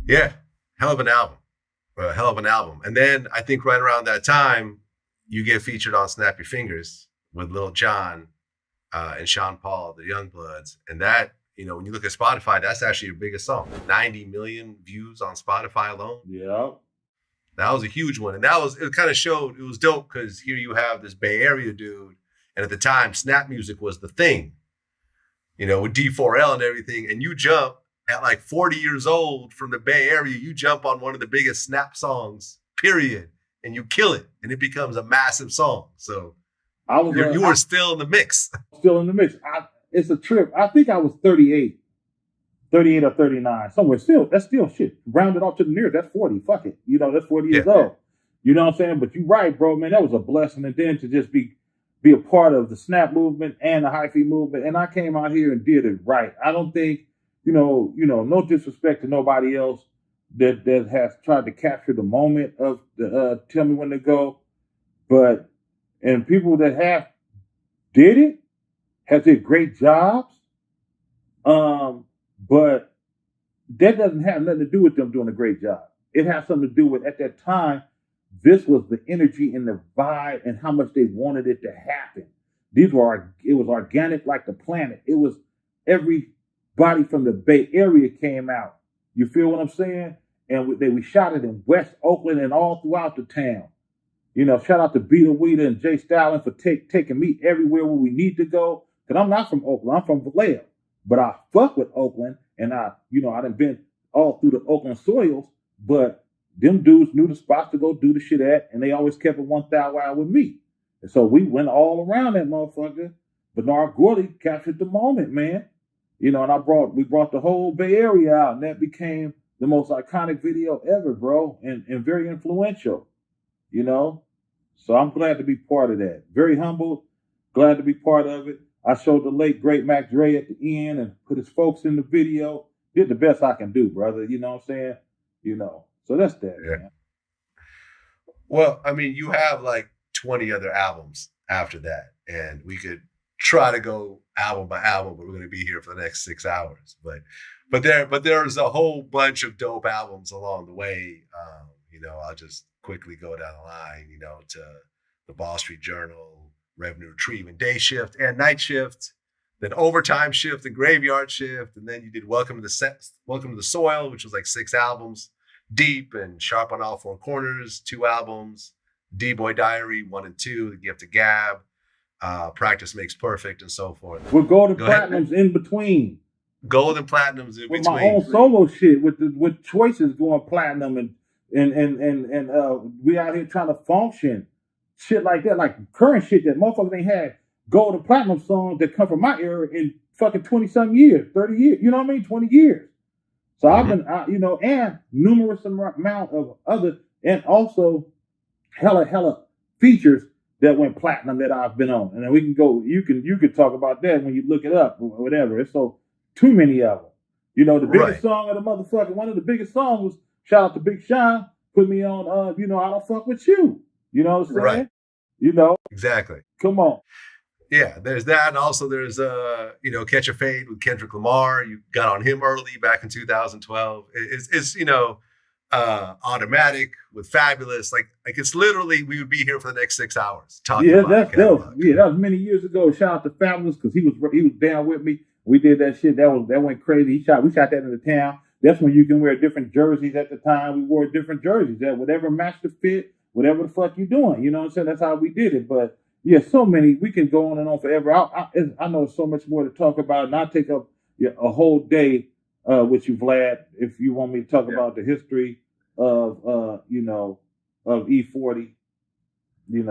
Yeah, hell of an album. Hell of an album. And then I think right around that time, you get featured on Snap Your Fingers with Lil Jon and Sean Paul, the Youngbloods. And that, when you look at Spotify, that's actually your biggest song. 90 million views on Spotify alone. Yeah. That was a huge one. And it kind of showed, it was dope because here you have this Bay Area dude. And at the time, snap music was the thing, with D4L and everything. And you jump at like 40 years old from the Bay Area, you jump on one of the biggest snap songs, period, and you kill it. And it becomes a massive song. So you were still in the mix. Still in the mix. It's a trip. I think I was 38 or 39, somewhere. That's still shit. Rounded off to the nearest, that's 40. Fuck it. That's 40 years old. You know what I'm saying? But you're right, bro, man. That was a blessing. And then to just be a part of the snap movement and the hyphy movement. And I came out here and did it right. I don't think, no disrespect to nobody else that has tried to capture the moment of the tell me when to go. And people that have did it have did great jobs. But that doesn't have nothing to do with them doing a great job. It has something to do with, at that time, this was the energy and the vibe and how much they wanted it to happen. It was organic like the planet. It was everybody from the Bay Area came out. You feel what I'm saying? And we shot it in West Oakland and all throughout the town. Shout out to Beta Weeda and Jay Stalin for taking me everywhere where we need to go. Because I'm not from Oakland. I'm from Vallejo. But I fuck with Oakland, and I done been all through the Oakland soils, but them dudes knew the spots to go do the shit at, and they always kept it 1,000 wild with me. And so we went all around that motherfucker. Bernard Gorley captured the moment, man. And we brought the whole Bay Area out, and that became the most iconic video ever, bro, and very influential, So I'm glad to be part of that. Very humbled, glad to be part of it. I showed the late, great Mac Dre at the end and put his folks in the video. Did the best I can do, brother. You know what I'm saying? So that's that, man. Well, I mean, you have like 20 other albums after that. And we could try to go album by album, but we're going to be here for the next 6 hours. But there's a whole bunch of dope albums along the way. I'll just quickly go down the line, to the Wall Street Journal, Revenue Retrieve and Day Shift and Night Shift, then Overtime Shift and Graveyard Shift, and then you did Welcome to the Soil, which was like 6 albums, Deep and Sharp on All Four Corners, 2 albums, D-Boy Diary 1 and 2, The Gift of Gab, Practice Makes Perfect, and so forth. With gold and platinums in between. Gold and platinums in between. With my own solo shit, with choices going platinum and we out here trying to function. Shit like that, like current shit that motherfuckers ain't had gold and platinum songs that come from my era in fucking 20-something years, 30 years, 20 years. So I've been, and numerous amount of other, and also hella features that went platinum that I've been on. And then we can go, you can talk about that when you look it up or whatever. It's so too many of them. The biggest song of the motherfucker, one of the biggest songs was, shout out to Big Sean, put me on, I Don't Fuck With You. You know what I'm saying? Right. Exactly. Come on. Yeah, there's that. And also there's, Catch a Fade with Kendrick Lamar. You got on him early back in 2012. It's Automatic with Fabulous. Like it's literally, we would be here for the next 6 hours talking about that was many years ago. Shout out to Fabulous because he was down with me. We did that shit. That went crazy. We shot that in the town. That's when you can wear different jerseys at the time. We wore different jerseys that whatever matched the fit, whatever the fuck you doing. You know what I'm saying? That's how we did it. But yeah, so many, we can go on and on forever. I know so much more to talk about, and I'll take up a whole day with you, Vlad, if you want me to talk about the history of E-40